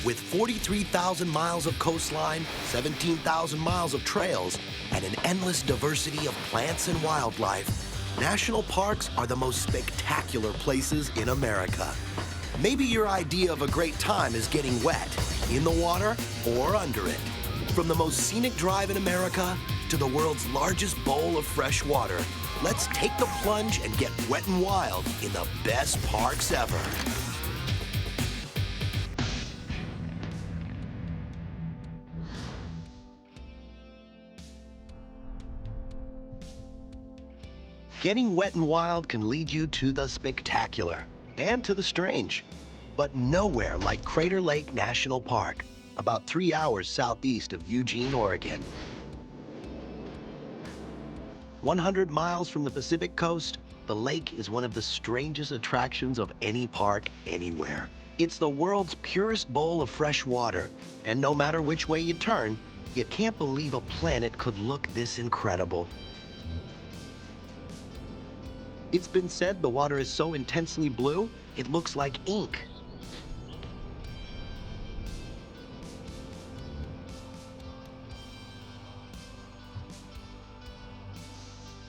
With 43,000 miles of coastline, 17,000 miles of trails, and an endless diversity of plants and wildlife, national parks are the most spectacular places in America. Maybe your idea of a great time is getting wet, in the water, or under it. From the most scenic drive in America to the world's largest bowl of fresh water, let's take the plunge and get wet and wild in the best parks ever. Getting wet and wild can lead you to the spectacular and to the strange, but nowhere like Crater Lake National Park, about 3 hours southeast of Eugene, Oregon. 100 miles from the Pacific coast, the lake is one of the strangest attractions of any park anywhere. It's the world's purest bowl of fresh water, and no matter which way you turn, you can't believe a planet could look this incredible. It's been said the water is so intensely blue, it looks like ink.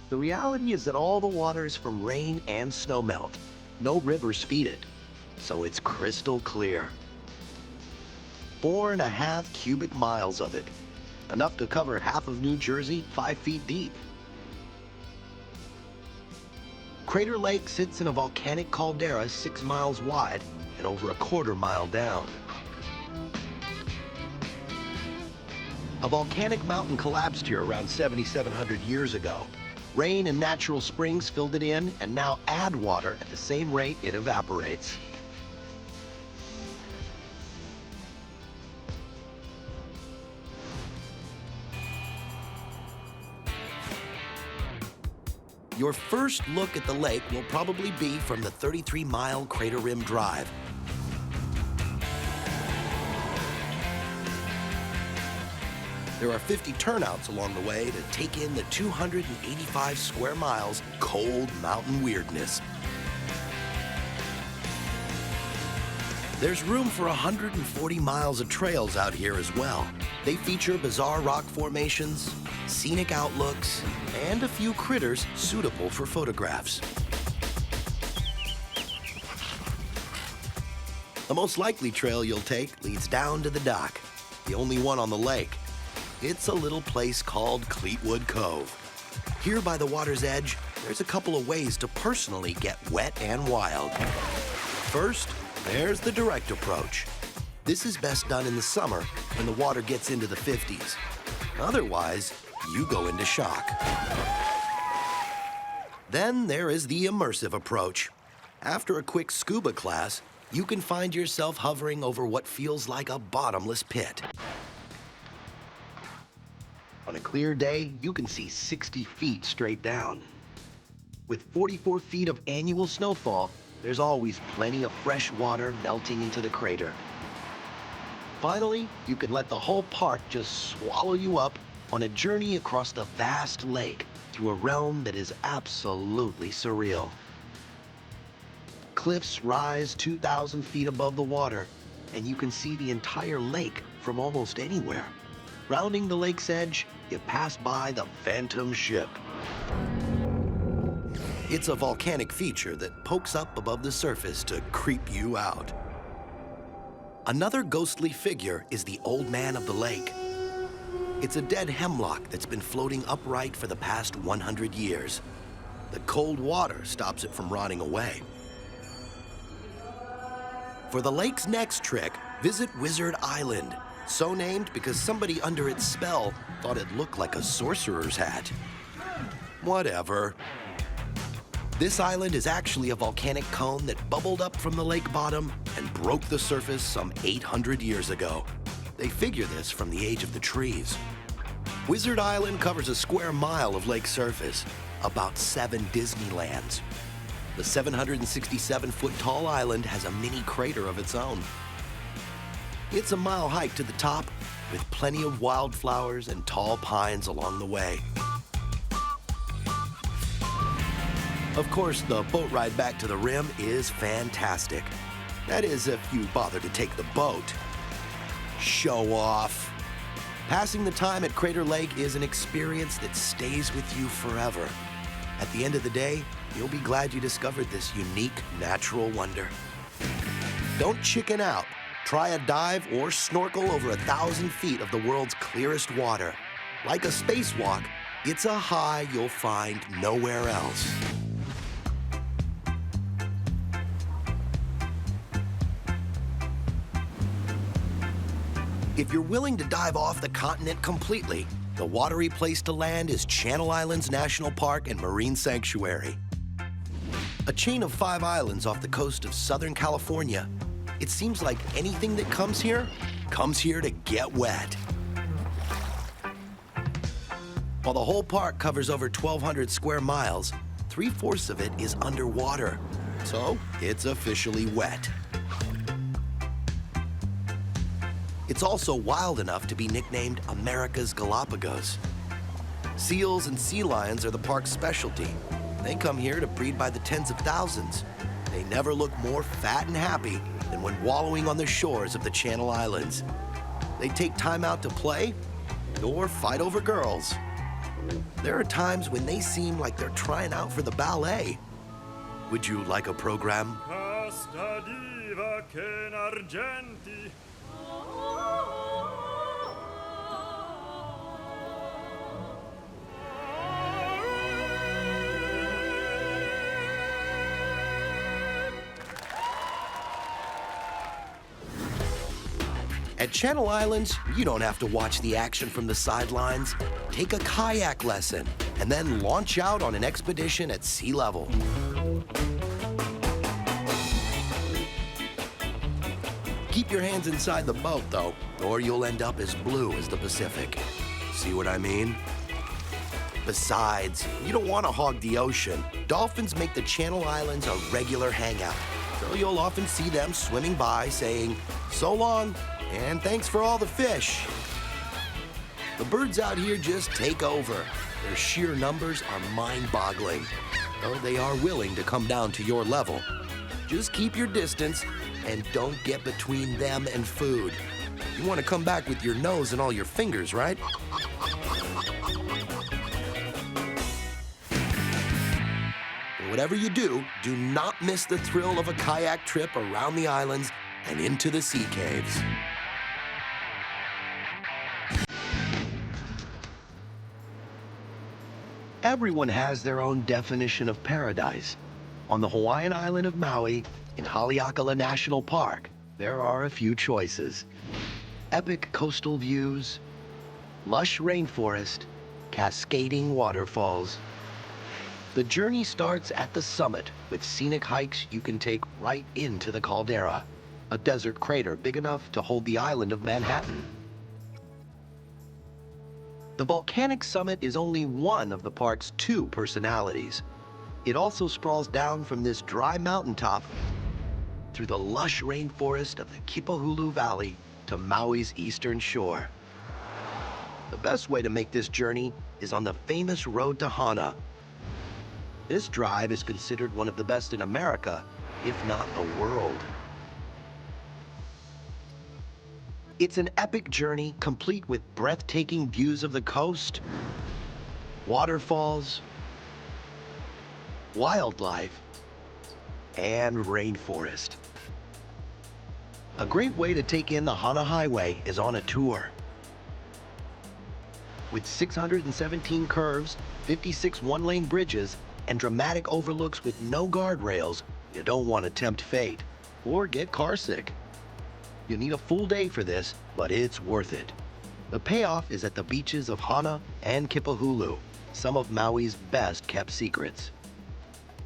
The reality is that all the water is from rain and snowmelt. No rivers feed it, so it's crystal clear. 4.5 cubic miles of it, enough to cover half of New Jersey 5 feet deep. Crater Lake sits in a volcanic caldera 6 miles wide and over a 1/4 mile down. A volcanic mountain collapsed here around 7,700 years ago. Rain and natural springs filled it in and now add water at the same rate it evaporates. Your first look at the lake will probably be from the 33-mile Crater Rim Drive. There are 50 turnouts along the way to take in the 285 square miles cold mountain weirdness. There's room for 140 miles of trails out here as well. They feature bizarre rock formations, scenic outlooks, and a few critters suitable for photographs. The most likely trail you'll take leads down to the dock, the only one on the lake. It's a little place called Cleetwood Cove. Here by the water's edge, there's a couple of ways to personally get wet and wild. First, there's the direct approach. This is best done in the summer when the water gets into the 50s. Otherwise, you go into shock. Then there is the immersive approach. After a quick scuba class, you can find yourself hovering over what feels like a bottomless pit. On a clear day, you can see 60 feet straight down. With 44 feet of annual snowfall, there's always plenty of fresh water melting into the crater. Finally, you can let the whole park just swallow you up on a journey across the vast lake through a realm that is absolutely surreal. Cliffs rise 2,000 feet above the water, and you can see the entire lake from almost anywhere. Rounding the lake's edge, you pass by the Phantom Ship. It's a volcanic feature that pokes up above the surface to creep you out. Another ghostly figure is the Old Man of the Lake. It's a dead hemlock that's been floating upright for the past 100 years. The cold water stops it from rotting away. For the lake's next trick, visit Wizard Island, so named because somebody under its spell thought it looked like a sorcerer's hat. Whatever. This island is actually a volcanic cone that bubbled up from the lake bottom and broke the surface some 800 years ago. They figure this from the age of the trees. Wizard Island covers a square mile of lake surface, about 7 Disneylands. The 767-foot-tall island has a mini crater of its own. It's a mile hike to the top, with plenty of wildflowers and tall pines along the way. Of course, the boat ride back to the rim is fantastic. That is, if you bother to take the boat. Show off. Passing the time at Crater Lake is an experience that stays with you forever. At the end of the day, you'll be glad you discovered this unique natural wonder. Don't chicken out. Try a dive or snorkel over 1,000 feet of the world's clearest water. Like a spacewalk, it's a high you'll find nowhere else. If you're willing to dive off the continent completely, the watery place to land is Channel Islands National Park and Marine Sanctuary. A chain of 5 islands off the coast of Southern California. It seems like anything that comes here to get wet. While the whole park covers over 1,200 square miles, 3/4 of it is underwater, so it's officially wet. It's also wild enough to be nicknamed America's Galapagos. Seals and sea lions are the park's specialty. They come here to breed by the tens of thousands. They never look more fat and happy than when wallowing on the shores of the Channel Islands. They take time out to play or fight over girls. There are times when they seem like they're trying out for the ballet. Would you like a program? At Channel Islands, you don't have to watch the action from the sidelines. Take a kayak lesson and then launch out on an expedition at sea level. Keep your hands inside the boat, though, or you'll end up as blue as the Pacific. See what I mean? Besides, you don't want to hog the ocean. Dolphins make the Channel Islands a regular hangout, so you'll often see them swimming by saying, "So long, and thanks for all the fish." The birds out here just take over. Their sheer numbers are mind-boggling, though they are willing to come down to your level. Just keep your distance and don't get between them and food. You want to come back with your nose and all your fingers, right? Whatever you do, do not miss the thrill of a kayak trip around the islands and into the sea caves. Everyone has their own definition of paradise. On the Hawaiian island of Maui, in Haleakalā National Park, there are a few choices. Epic coastal views, lush rainforest, cascading waterfalls. The journey starts at the summit with scenic hikes you can take right into the caldera, a desert crater big enough to hold the island of Manhattan. The volcanic summit is only one of the park's 2 personalities. It also sprawls down from this dry mountaintop through the lush rainforest of the Kipahulu Valley to Maui's eastern shore. The best way to make this journey is on the famous road to Hana. This drive is considered one of the best in America, if not the world. It's an epic journey complete with breathtaking views of the coast, waterfalls, wildlife, and rainforest. A great way to take in the Hana Highway is on a tour. With 617 curves, 56 one-lane bridges, and dramatic overlooks with no guardrails, you don't want to tempt fate or get carsick. You need a full day for this, but it's worth it. The payoff is at the beaches of Hana and Kipahulu, some of Maui's best-kept secrets.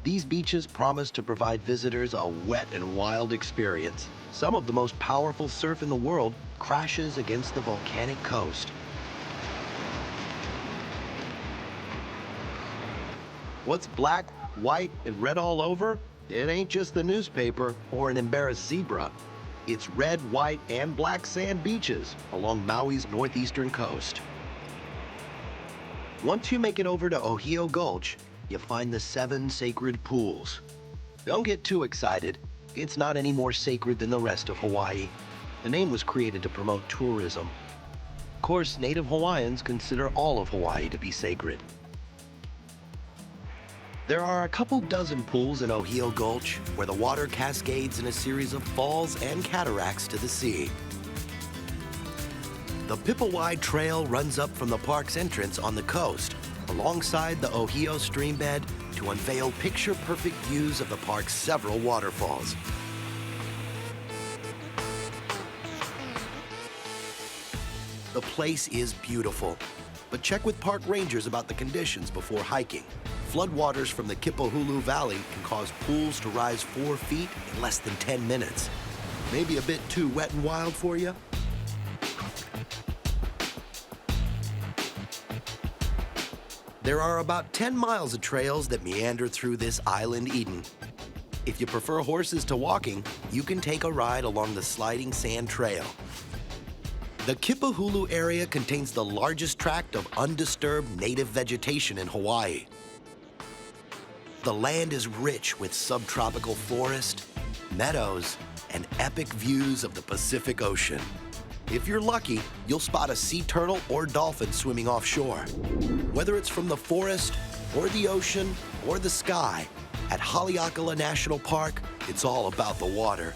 These beaches promise to provide visitors a wet and wild experience. Some of the most powerful surf in the world crashes against the volcanic coast. What's black, white, and red all over? It ain't just the newspaper or an embarrassed zebra. It's red, white, and black sand beaches along Maui's northeastern coast. Once you make it over to Ohio Gulch, you find the 7 sacred pools. Don't get too excited. It's not any more sacred than the rest of Hawaii. The name was created to promote tourism. Of course, native Hawaiians consider all of Hawaii to be sacred. There are a couple dozen pools in Ohio Gulch where the water cascades in a series of falls and cataracts to the sea. The Pipawai Trail runs up from the park's entrance on the coast, alongside the Ohio streambed to unveil picture-perfect views of the park's several waterfalls. The place is beautiful, but check with park rangers about the conditions before hiking. Floodwaters from the Kipahulu Valley can cause pools to rise 4 feet in less than 10 minutes. Maybe a bit too wet and wild for you? There are about 10 miles of trails that meander through this island Eden. If you prefer horses to walking, you can take a ride along the sliding sand trail. The Kipahulu area contains the largest tract of undisturbed native vegetation in Hawaii. The land is rich with subtropical forest, meadows, and epic views of the Pacific Ocean. If you're lucky, you'll spot a sea turtle or dolphin swimming offshore. Whether it's from the forest, or the ocean, or the sky, at Haleakalā National Park, it's all about the water.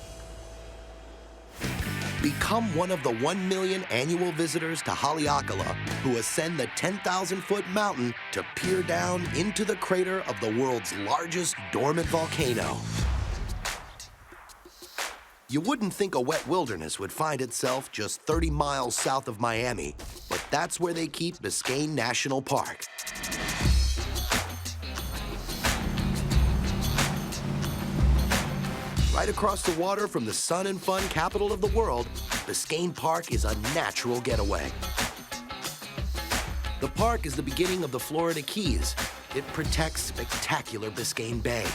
Become one of the 1 million annual visitors to Haleakalā who ascend the 10,000-foot mountain to peer down into the crater of the world's largest dormant volcano. You wouldn't think a wet wilderness would find itself just 30 miles south of Miami, but that's where they keep Biscayne National Park. Right across the water from the sun and fun capital of the world, Biscayne Park is a natural getaway. The park is the beginning of the Florida Keys. It protects spectacular Biscayne Bay.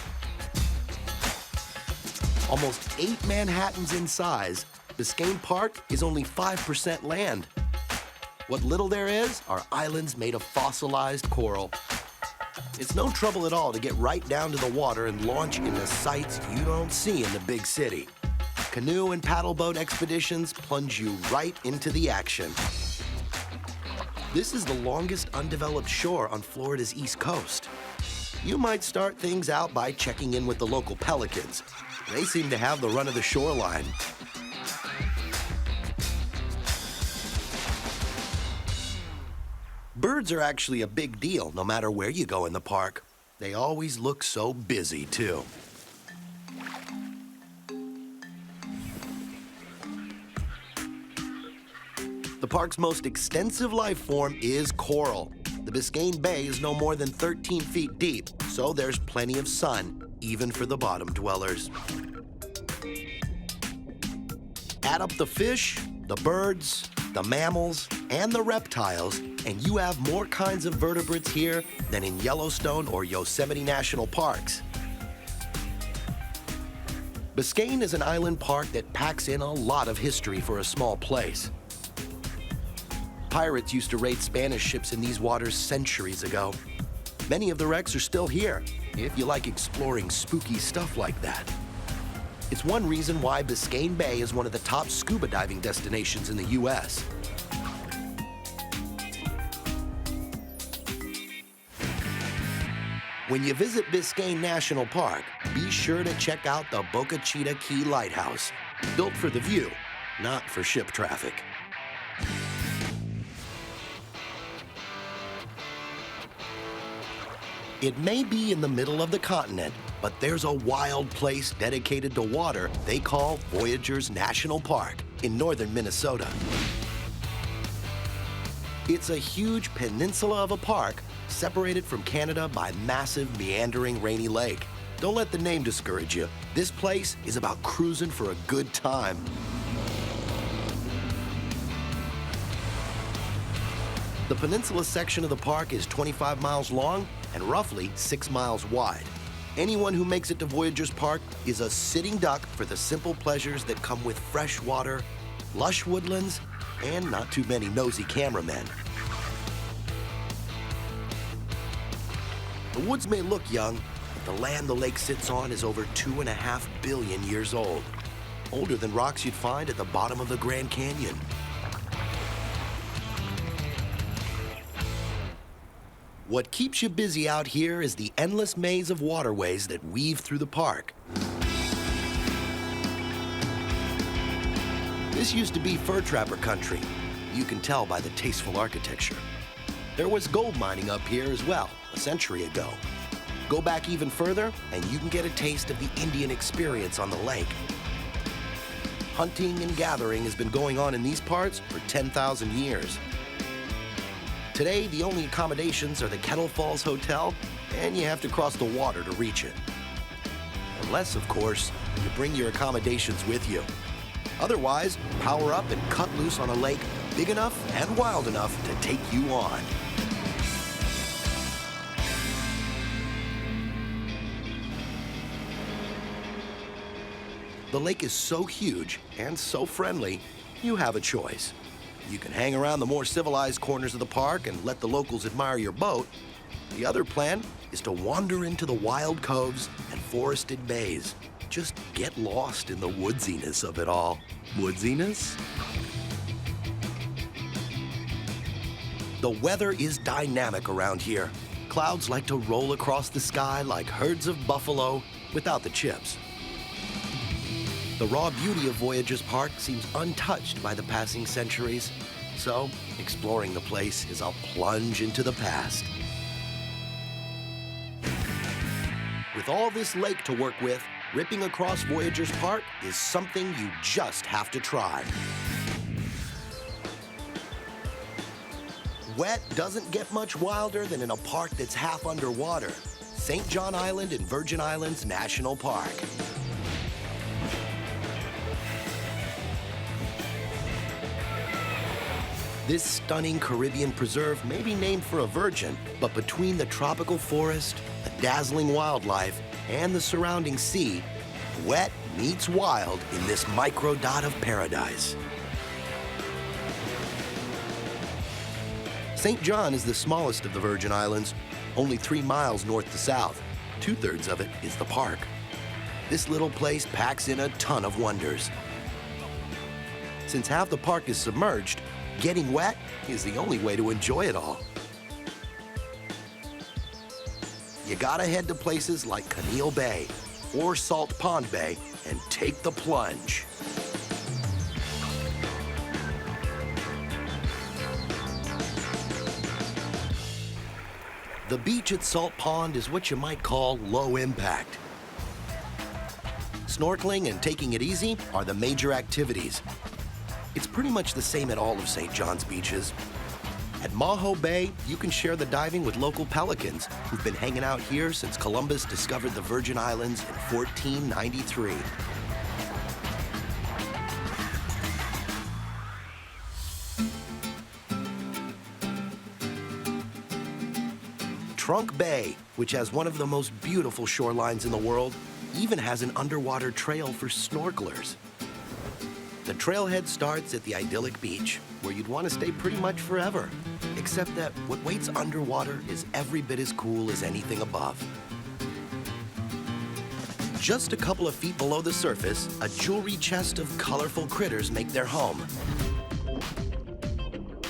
Almost 8 Manhattans in size, Biscayne Park is only 5% land. What little there is are islands made of fossilized coral. It's no trouble at all to get right down to the water and launch into sights you don't see in the big city. Canoe and paddleboat expeditions plunge you right into the action. This is the longest undeveloped shore on Florida's East Coast. You might start things out by checking in with the local pelicans. They seem to have the run of the shoreline. Birds are actually a big deal no matter where you go in the park. They always look so busy, too. The park's most extensive life form is coral. The Biscayne Bay is no more than 13 feet deep, so there's plenty of sun, even for the bottom dwellers. Add up the fish, the birds, the mammals, and the reptiles, and you have more kinds of vertebrates here than in Yellowstone or Yosemite National Parks. Biscayne is an island park that packs in a lot of history for a small place. Pirates used to raid Spanish ships in these waters centuries ago. Many of the wrecks are still here, if you like exploring spooky stuff like that. It's one reason why Biscayne Bay is one of the top scuba diving destinations in the U.S. When you visit Biscayne National Park, be sure to check out the Boca Chica Key Lighthouse, built for the view, not for ship traffic. It may be in the middle of the continent, but there's a wild place dedicated to water they call Voyageurs National Park in northern Minnesota. It's a huge peninsula of a park separated from Canada by massive meandering rainy lake. Don't let the name discourage you. This place is about cruising for a good time. The peninsula section of the park is 25 miles long and roughly 6 miles wide. Anyone who makes it to Voyageurs Park is a sitting duck for the simple pleasures that come with fresh water, lush woodlands, and not too many nosy cameramen. The woods may look young, but the land the lake sits on is over 2.5 billion years old. older than rocks you'd find at the bottom of the Grand Canyon. What keeps you busy out here is the endless maze of waterways that weave through the park. This used to be fur trapper country. You can tell by the tasteful architecture. There was gold mining up here as well, a century ago. Go back even further, and you can get a taste of the Indian experience on the lake. Hunting and gathering has been going on in these parts for 10,000 years. Today, the only accommodations are the Kettle Falls Hotel, and you have to cross the water to reach it. Unless, of course, you bring your accommodations with you. Otherwise, power up and cut loose on a lake big enough and wild enough to take you on. The lake is so huge and so friendly, you have a choice. You can hang around the more civilized corners of the park and let the locals admire your boat. The other plan is to wander into the wild coves and forested bays. Just get lost in the woodsiness of it all. Woodsiness? The weather is dynamic around here. Clouds like to roll across the sky like herds of buffalo without the chips. The raw beauty of Voyageurs Park seems untouched by the passing centuries. So, exploring the place is a plunge into the past. With all this lake to work with, ripping across Voyageurs Park is something you just have to try. Wet doesn't get much wilder than in a park that's half underwater. St. John Island and Virgin Islands National Park. This stunning Caribbean preserve may be named for a virgin, but between the tropical forest, the dazzling wildlife, and the surrounding sea, wet meets wild in this microdot of paradise. St. John is the smallest of the Virgin Islands, only 3 miles north to south. 2/3 of it is the park. This little place packs in a ton of wonders. Since half the park is submerged, getting wet is the only way to enjoy it all. You gotta head to places like Conneaut Bay or Salt Pond Bay and take the plunge. The beach at Salt Pond is what you might call low impact. Snorkeling and taking it easy are the major activities. It's pretty much the same at all of St. John's beaches. At Maho Bay, you can share the diving with local pelicans who've been hanging out here since Columbus discovered the Virgin Islands in 1493. Trunk Bay, which has one of the most beautiful shorelines in the world, even has an underwater trail for snorkelers. The trailhead starts at the idyllic beach, where you'd want to stay pretty much forever, except that what waits underwater is every bit as cool as anything above. Just a couple of feet below the surface, a jewelry chest of colorful critters make their home.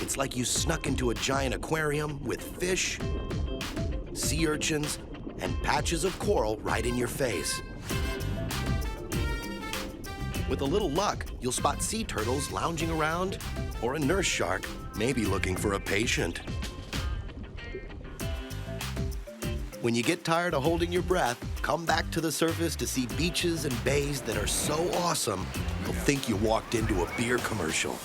It's like you snuck into a giant aquarium with fish, sea urchins, and patches of coral right in your face. With a little luck, you'll spot sea turtles lounging around, or a nurse shark, maybe looking for a patient. When you get tired of holding your breath, come back to the surface to see beaches and bays that are so awesome, you'll think you walked into a beer commercial.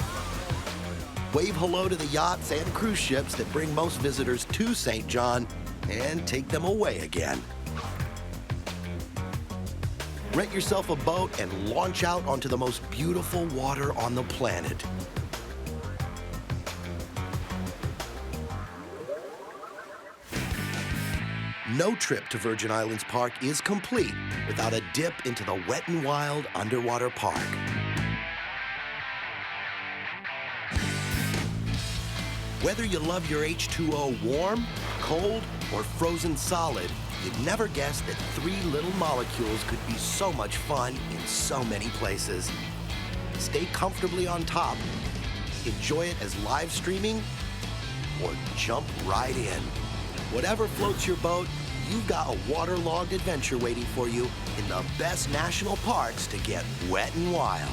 Wave hello to the yachts and cruise ships that bring most visitors to St. John and take them away again. Rent yourself a boat and launch out onto the most beautiful water on the planet. No trip to Virgin Islands Park is complete without a dip into the Wet n Wild underwater park. Whether you love your H2O warm, cold, or frozen solid, You'd never guess that three little molecules could be so much fun in so many places. Stay comfortably on top, enjoy it as live streaming, or jump right in. Whatever floats your boat, you've got a waterlogged adventure waiting for you in the best national parks to get wet and wild.